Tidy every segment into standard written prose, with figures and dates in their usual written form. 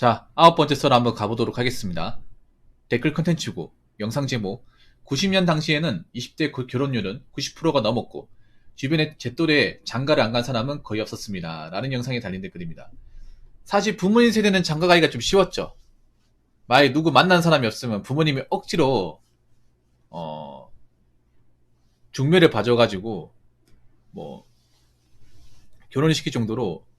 자, 9번째 썰 한번 가보도록 하겠습니다. 댓글 컨텐츠고, 영상 제목, 90년 당시에는 20대 결혼율은 90%가 넘었고, 주변에 제 또래 장가를 안 간 사람은 거의 없었습니다. 라는 영상에 달린 댓글입니다. 사실 부모님 세대는 장가 가기가 좀 쉬웠죠. 만약에 누구 만난 사람이 없으면 부모님이 억지로, 중매를 봐줘가지고, 뭐, 결혼을 시킬 정도로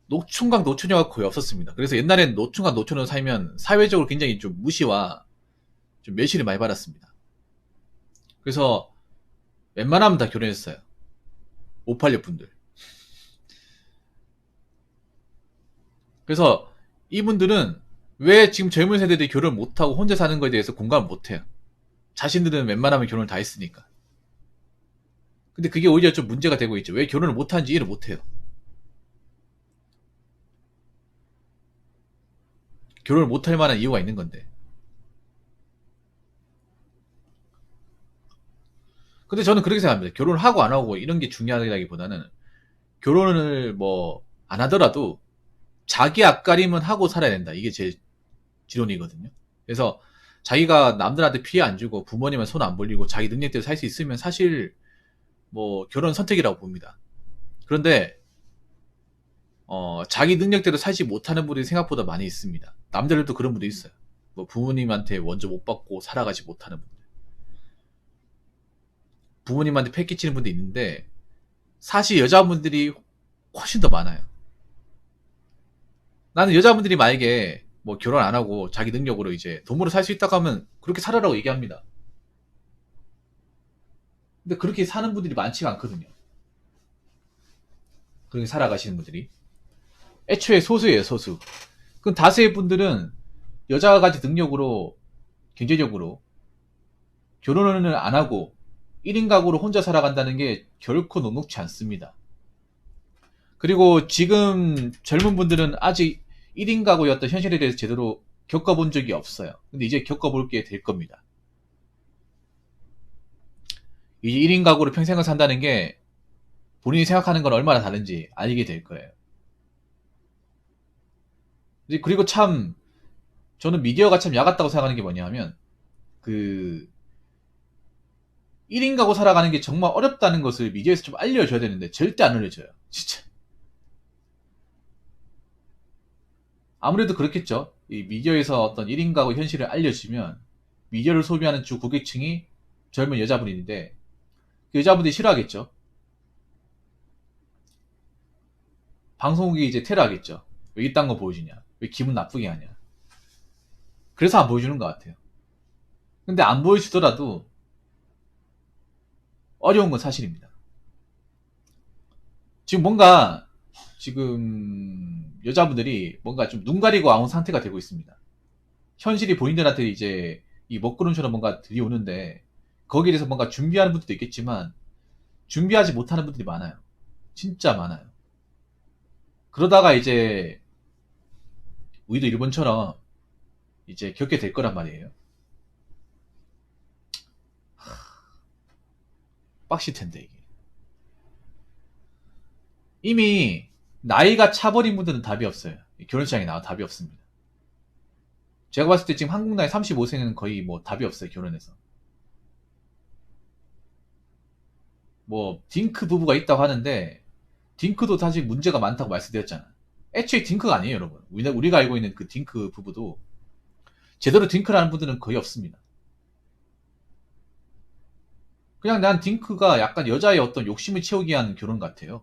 노총각 노처녀가 거의 없었습니다. 그래서 옛날엔 노총각 노처녀 살면 사회적으로 굉장히 좀 무시와 좀 멸시를 많이 받았습니다. 그래서 웬만하면 다 결혼했어요. 586 분들. 그래서 이분들은 왜 지금 젊은 세대들이 결혼을 못하고 혼자 사는 거에 대해서 공감을 못해요. 자신들은 웬만하면 결혼을 다 했으니까. 근데 그게 오히려 좀 문제가 되고 있죠. 왜 결혼을 못하는지 이해를 못해요. 결혼을 못할 만한 이유가 있는 건데. 근데 저는 그렇게 생각합니다. 결혼을 하고 안 하고 이런 게 중요하다기보다는 결혼을 뭐 안 하더라도 자기 앞가림은 하고 살아야 된다. 이게 제 지론이거든요. 그래서 자기가 남들한테 피해 안 주고 부모님은 손 안 벌리고 자기 능력대로 살 수 있으면 사실 뭐 결혼 선택이라고 봅니다. 그런데 자기 능력대로 살지 못하는 분들이 생각보다 많이 있습니다. 남들도 그런 분도 있어요. 뭐 부모님한테 먼저 못 받고 살아가지 못하는 분들. 부모님한테 패 끼치는 분도 있는데 사실 여자분들이 훨씬 더 많아요. 나는 여자분들이 만약에 뭐 결혼 안 하고 자기 능력으로 이제 돈으로 살 수 있다고 하면 그렇게 살아라고 얘기합니다. 근데 그렇게 사는 분들이 많지가 않거든요. 그렇게 살아가시는 분들이. 애초에 소수예요, 소수. 그럼 다수의 분들은 여자가 가진 능력으로, 경제적으로 결혼을 안 하고 1인 가구로 혼자 살아간다는 게 결코 녹록지 않습니다. 그리고 지금 젊은 분들은 아직 1인 가구였던 현실에 대해서 제대로 겪어본 적이 없어요. 근데 이제 겪어볼 게 될 겁니다. 이제 1인 가구로 평생을 산다는 게 본인이 생각하는 건 얼마나 다른지 알게 될 거예요. 그리고 참 저는 미디어가 참 야같다고 생각하는 게 뭐냐면 그 1인 가구 살아가는 게 정말 어렵다는 것을 미디어에서 좀 알려줘야 되는데 절대 안 알려줘요. 진짜. 아무래도 그렇겠죠. 이 미디어에서 어떤 1인 가구 현실을 알려주면 미디어를 소비하는 주 고객층이 젊은 여자분인데 그 여자분들이 싫어하겠죠. 방송국이 이제 테러하겠죠. 왜 이딴 거 보여주냐. 왜 기분 나쁘게 하냐. 그래서 안 보여주는 것 같아요. 근데 안 보여주더라도 어려운 건 사실입니다. 지금 뭔가 지금 여자분들이 뭔가 좀 눈 가리고 아온 상태가 되고 있습니다. 현실이 본인들한테 이제 이 먹구름처럼 뭔가 들이오는데 거기에 대해서 뭔가 준비하는 분들도 있겠지만 준비하지 못하는 분들이 많아요. 진짜 많아요. 그러다가 이제 우리도 일본처럼 이제 겪게 될 거란 말이에요. 빡실 텐데 이게. 이미 나이가 차버린 분들은 답이 없어요. 결혼식장에 나와 답이 없습니다. 제가 봤을 때 지금 한국 나이 35세는 거의 뭐 답이 없어요. 결혼해서. 뭐 딩크 부부가 있다고 하는데 딩크도 사실 문제가 많다고 말씀드렸잖아. 애초에 딩크가 아니에요, 여러분. 우리가 알고 있는 그 딩크 부부도 제대로 딩크라는 분들은 거의 없습니다. 그냥 난 딩크가 약간 여자의 어떤 욕심을 채우기 위한 결혼 같아요.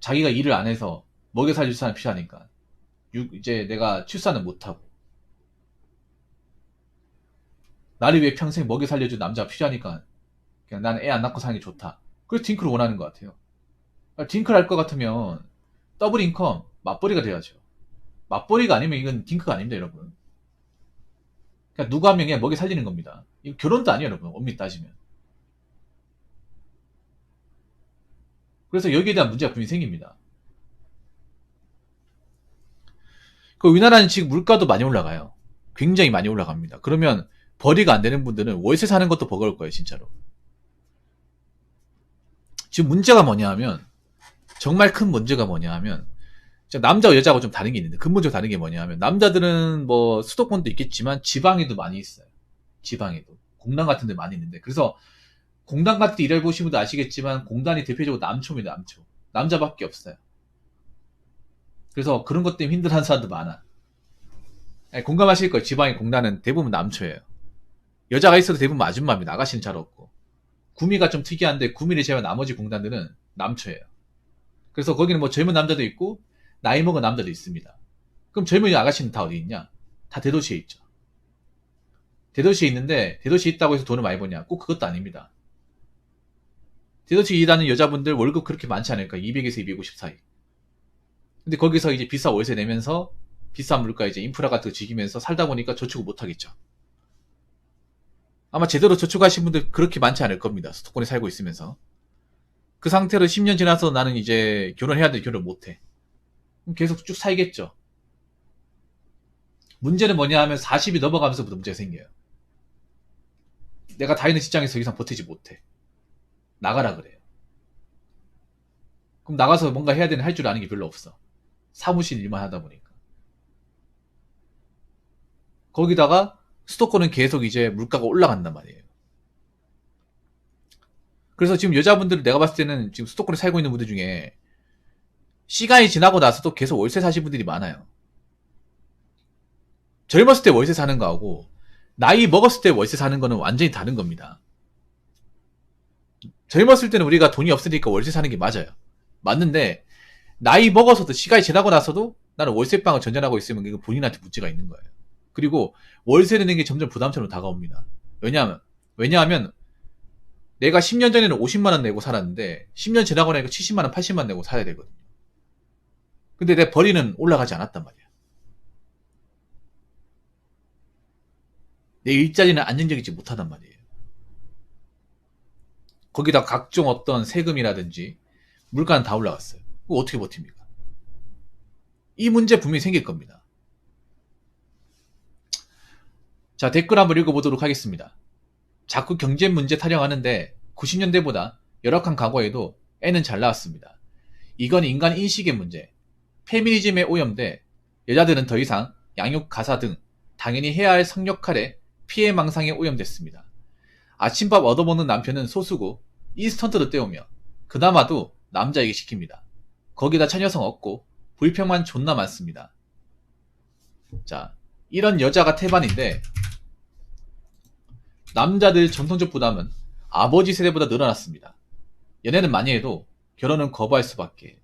자기가 일을 안 해서 먹여 살릴 사람이 필요하니까. 이제 내가 출산을 못하고. 나를 위해 평생 먹여 살려준 남자가 필요하니까. 그냥 난 애 안 낳고 사는 게 좋다. 그래서 딩크를 원하는 것 같아요. 딩크를 할 것 같으면 더블 인컴, 맞벌이가 돼야죠. 맞벌이가 아니면 이건 딩크가 아닙니다, 여러분. 그러니까 누구 한 명이 그냥 먹여 살리는 겁니다. 이거 결혼도 아니에요, 여러분. 엄밀히 따지면. 그래서 여기에 대한 문제가 분명히 생깁니다. 그 우리나라는 지금 물가도 많이 올라가요. 굉장히 많이 올라갑니다. 그러면 벌이가 안 되는 분들은 월세 사는 것도 버거울 거예요, 진짜로. 지금 문제가 뭐냐 하면 정말 큰 문제가 뭐냐 하면, 남자와 여자하고 좀 다른 게 있는데, 근본적으로 다른 게 뭐냐 하면, 남자들은 뭐 수도권도 있겠지만 지방에도 많이 있어요. 지방에도. 공단 같은 데 많이 있는데. 그래서 공단 같은 데 일해보신 분도 아시겠지만, 공단이 대표적으로 남초입니다, 남초. 남자밖에 없어요. 그래서 그런 것 때문에 힘들어하는 사람도 많아. 공감하실 거예요. 지방의 공단은 대부분 남초예요. 여자가 있어도 대부분 아줌마입니다. 아가씨는 잘 없고. 구미가 좀 특이한데, 구미를 제외한 나머지 공단들은 남초예요. 그래서 거기는 뭐 젊은 남자도 있고, 나이 먹은 남자도 있습니다. 그럼 젊은 아가씨는 다 어디 있냐? 다 대도시에 있죠. 대도시에 있는데, 대도시에 있다고 해서 돈을 많이 버냐? 꼭 그것도 아닙니다. 대도시에 일하는 여자분들 월급 그렇게 많지 않을까? 200에서 250 사이. 근데 거기서 이제 비싼 월세 내면서 비싼 물가 이제 인프라 같은 거 지기면서 살다 보니까 저축을 못 하겠죠. 아마 제대로 저축하신 분들 그렇게 많지 않을 겁니다. 수도권에 살고 있으면서. 그 상태로 10년 지나서 나는 이제 결혼해야 돼. 결혼 못 해. 그럼 계속 쭉 살겠죠. 문제는 뭐냐 하면 40이 넘어가면서부터 문제가 생겨요. 내가 다니는 직장에서 더 이상 버티지 못해. 나가라 그래요. 그럼 나가서 뭔가 해야 되는 할 줄 아는 게 별로 없어. 사무실 일만 하다 보니까. 거기다가 수도권은 계속 이제 물가가 올라간단 말이에요. 그래서 지금 여자분들 내가 봤을 때는 지금 수도권에 살고 있는 분들 중에 시간이 지나고 나서도 계속 월세 사신 분들이 많아요. 젊었을 때 월세 사는 거하고 나이 먹었을 때 월세 사는 거는 완전히 다른 겁니다. 젊었을 때는 우리가 돈이 없으니까 월세 사는 게 맞아요. 맞는데 나이 먹어서도 시간이 지나고 나서도 나는 월세방을 전전하고 있으면 이거 본인한테 문제가 있는 거예요. 그리고 월세 내는 게 점점 부담처럼 다가옵니다. 왜냐하면 내가 10년 전에는 50만 원 내고 살았는데 10년 지나고 나니까 70만 원, 80만 원 내고 살아야 되거든요. 근데 내 벌이는 올라가지 않았단 말이야. 내 일자리는 안정적이지 못하단 말이에요. 거기다 각종 어떤 세금이라든지 물가는 다 올라갔어요. 그거 어떻게 버팁니까? 이 문제 분명히 생길 겁니다. 자, 댓글 한번 읽어보도록 하겠습니다. 자꾸 경제 문제 타령하는데 90년대보다 열악한 과거에도 애는 잘 나왔습니다. 이건 인간 인식의 문제, 페미니즘에 오염돼 여자들은 더 이상 양육 가사 등 당연히 해야 할 성역 칼에 피해망상에 오염됐습니다. 아침밥 얻어먹는 남편은 소수고 인스턴트도 때우며 그나마도 남자에게 시킵니다. 거기다 차녀성 없고 불평만 존나 많습니다. 자, 이런 여자가 태반인데 남자들 전통적 부담은 아버지 세대보다 늘어났습니다. 연애는 많이 해도 결혼은 거부할 수밖에.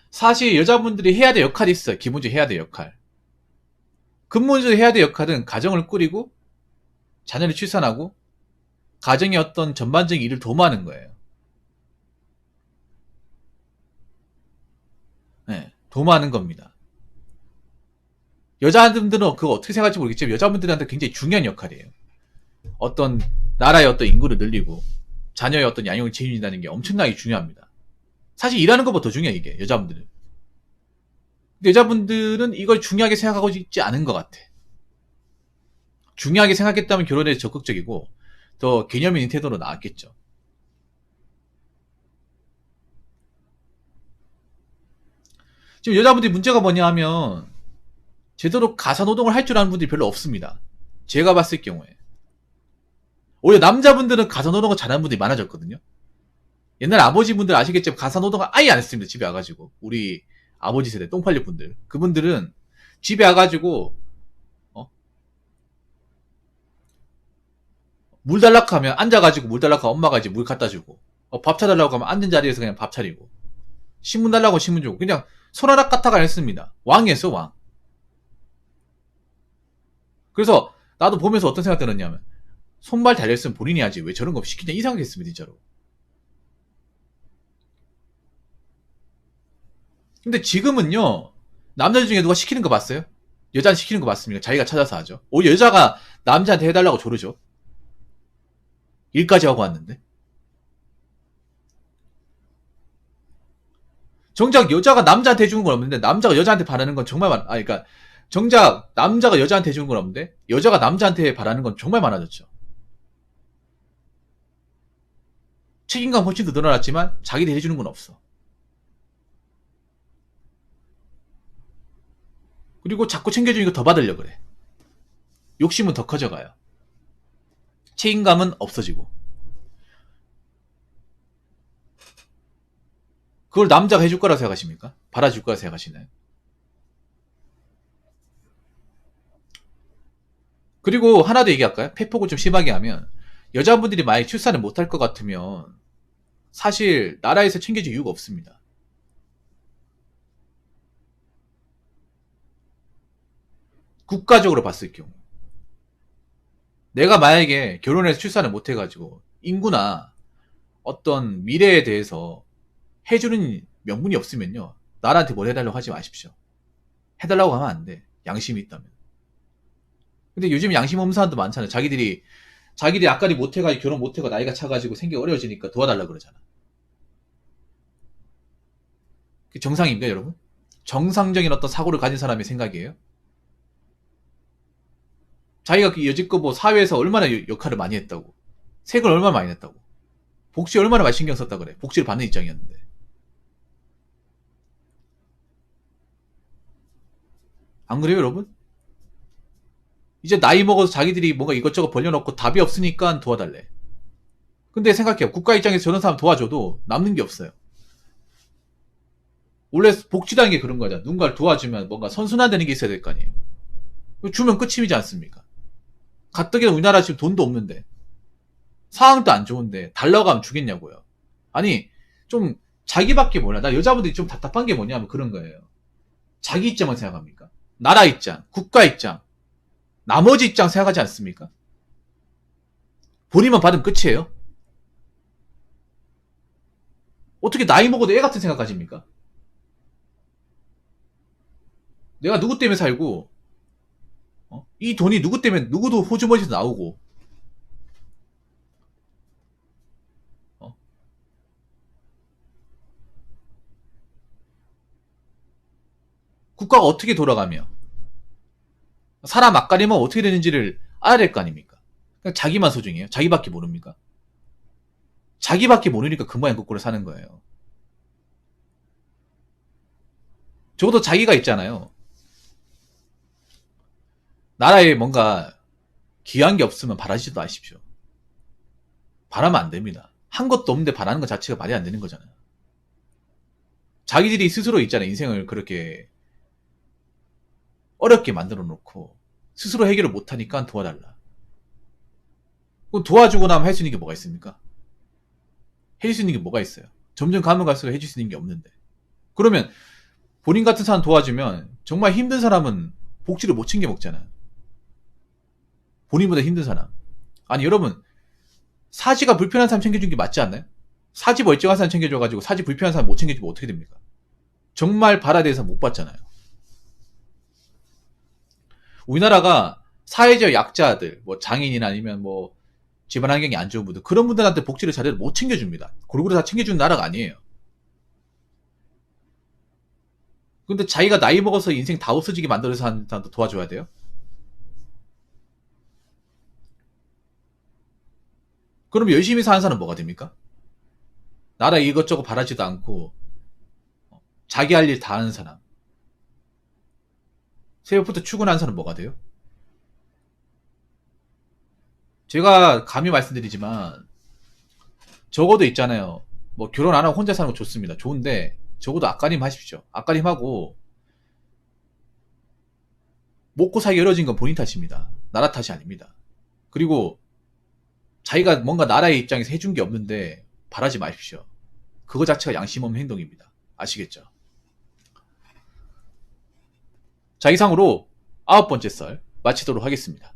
사실 여자분들이 해야 될 역할이 있어요. 기본적으로 해야 될 역할. 근본적으로 해야 될 역할은 가정을 꾸리고 자녀를 출산하고 가정의 어떤 전반적인 일을 도모하는 거예요. 네, 도모하는 겁니다. 여자분들은 그거 어떻게 생각할지 모르겠지만 여자분들한테 굉장히 중요한 역할이에요. 어떤 나라의 어떤 인구를 늘리고 자녀의 어떤 양육을 책임진다는 게 엄청나게 중요합니다. 사실 일하는 것보다 더 중요해 이게 여자분들은. 근데 여자분들은 이걸 중요하게 생각하고 있지 않은 것 같아. 중요하게 생각했다면 결혼에 적극적이고 더 개념 있는 태도로 나왔겠죠. 지금 여자분들이 문제가 뭐냐 하면 제대로 가사노동을 할 줄 아는 분들이 별로 없습니다. 제가 봤을 경우에. 오히려 남자분들은 가사노동을 잘하는 분들이 많아졌거든요. 옛날 아버지분들 아시겠지만 가사노동을 아예 안 했습니다. 집에 와가지고. 우리 아버지 세대 똥팔려 분들. 그분들은 집에 와가지고 물 달라고 하면 앉아가지고 물 달라고 하면 엄마가 이제 물 갖다 주고 밥 차달라고 하면 앉은 자리에서 그냥 밥 차리고 신문 달라고 하면 신문 주고 그냥 손가락 까딱을 안 했습니다. 왕이었어 왕. 그래서 나도 보면서 어떤 생각 들었냐면 손발 달렸으면 본인이 하지 왜 저런 거 시키냐 이 생각했습니다. 진짜로. 근데 지금은요 남자들 중에 누가 시키는 거 봤어요? 여자는 시키는 거 봤습니까? 자기가 찾아서 하죠. 오히려 여자가 남자한테 해달라고 조르죠. 일까지 하고 왔는데. 정작 여자가 남자한테 해주는 건 없는데 남자가 여자한테 바라는 건 정말 그러니까 정작 남자가 여자한테 해주는 건 없는데 여자가 남자한테 바라는 건 정말 많아졌죠. 책임감 훨씬 더 늘어났지만 자기들이 해주는 건 없어. 그리고 자꾸 챙겨주니까 더 받으려고 그래. 욕심은 더 커져가요. 책임감은 없어지고. 그걸 남자가 해줄 거라고 생각하십니까? 받아줄 거라고 생각하시나요? 그리고 하나 더 얘기할까요? 팩폭을 좀 심하게 하면 여자분들이 만약에 출산을 못할 것 같으면 사실 나라에서 챙겨줄 이유가 없습니다. 국가적으로 봤을 경우 내가 만약에 결혼해서 출산을 못해가지고 인구나 어떤 미래에 대해서 해주는 명분이 없으면요 나라한테 뭘 해달라고 하지 마십시오. 해달라고 하면 안 돼. 양심이 있다면. 근데 요즘 양심 없는 사람도 많잖아요. 자기들이 아까리 못해가지고 결혼 못해가 나이가 차가지고 생기 어려워지니까 도와달라 그러잖아. 그게 정상입니까 여러분? 정상적인 어떤 사고를 가진 사람의 생각이에요? 자기가 여지껏 뭐 사회에서 얼마나 역할을 많이 했다고, 세금을 얼마나 많이 냈다고, 복지 얼마나 많이 신경 썼다 그래. 복지를 받는 입장이었는데. 안 그래요 여러분? 이제 나이 먹어서 자기들이 뭔가 이것저것 벌려놓고 답이 없으니까 도와달래. 근데 생각해요. 국가 입장에서 저런 사람 도와줘도 남는 게 없어요. 원래 복지라는 게 그런 거잖아. 누군가를 도와주면 뭔가 선순환되는 게 있어야 될 거 아니에요. 주면 끝임이지 않습니까? 가뜩이나 우리나라 지금 돈도 없는데 상황도 안 좋은데 달라고 하면 주겠냐고요. 아니 좀 자기밖에 몰라. 나 여자분들이 좀 답답한 게 뭐냐면 그런 거예요. 자기 입장만 생각합니까? 나라 입장, 국가 입장, 나머지 입장 생각하지 않습니까? 본인만 받으면 끝이에요? 어떻게 나이 먹어도 애 같은 생각 가집니까? 내가 누구 때문에 살고 이 돈이 누구 때문에 누구도 호주머니에서 나오고 어? 국가가 어떻게 돌아가며 사람 앞가림은 어떻게 되는지를 알아야 될 거 아닙니까? 그냥 자기만 소중해요. 자기밖에 모릅니까? 자기밖에 모르니까 그 모양 거꾸로 사는 거예요. 적어도 자기가 있잖아요. 나라에 뭔가 귀한 게 없으면 바라지도 마십시오. 바라면 안 됩니다. 한 것도 없는데 바라는 것 자체가 말이 안 되는 거잖아요. 자기들이 스스로 있잖아요. 인생을 그렇게 어렵게 만들어 놓고 스스로 해결을 못하니까 도와달라. 그럼 도와주고 나면 할 수 있는 게 뭐가 있습니까? 해줄 수 있는 게 뭐가 있어요? 점점 가면 갈수록 해줄 수 있는 게 없는데. 그러면 본인 같은 사람 도와주면 정말 힘든 사람은 복지를 못 챙겨 먹잖아요. 본인보다 힘든 사람. 아니 여러분 사지가 불편한 사람 챙겨준 게 맞지 않나요? 사지 멀쩡한 사람 챙겨줘가지고 사지 불편한 사람 못 챙겨주면 어떻게 됩니까? 정말 받아야 되는 사람 못 받잖아요. 우리나라가 사회적 약자들, 뭐 장애인이나 아니면 뭐 집안 환경이 안 좋은 분들 그런 분들한테 복지를 제대로 못 챙겨줍니다. 골고루 다 챙겨주는 나라가 아니에요. 근데 자기가 나이 먹어서 인생 다 없어지게 만들어서 하는 사람도 도와줘야 돼요? 그럼 열심히 사는 사람은 뭐가 됩니까? 나라 이것저것 바라지도 않고 자기 할 일 다 하는 사람. 새벽부터 출근하는 사람은 뭐가 돼요? 제가 감히 말씀드리지만 적어도 있잖아요. 뭐 결혼 안 하고 혼자 사는 거 좋습니다. 좋은데 적어도 앞가림 하십시오. 앞가림하고 먹고 살기 어려진 건 본인 탓입니다. 나라 탓이 아닙니다. 그리고 자기가 뭔가 나라의 입장에서 해준 게 없는데 바라지 마십시오. 그거 자체가 양심 없는 행동입니다. 아시겠죠? 자, 이상으로 9번째 썰 마치도록 하겠습니다.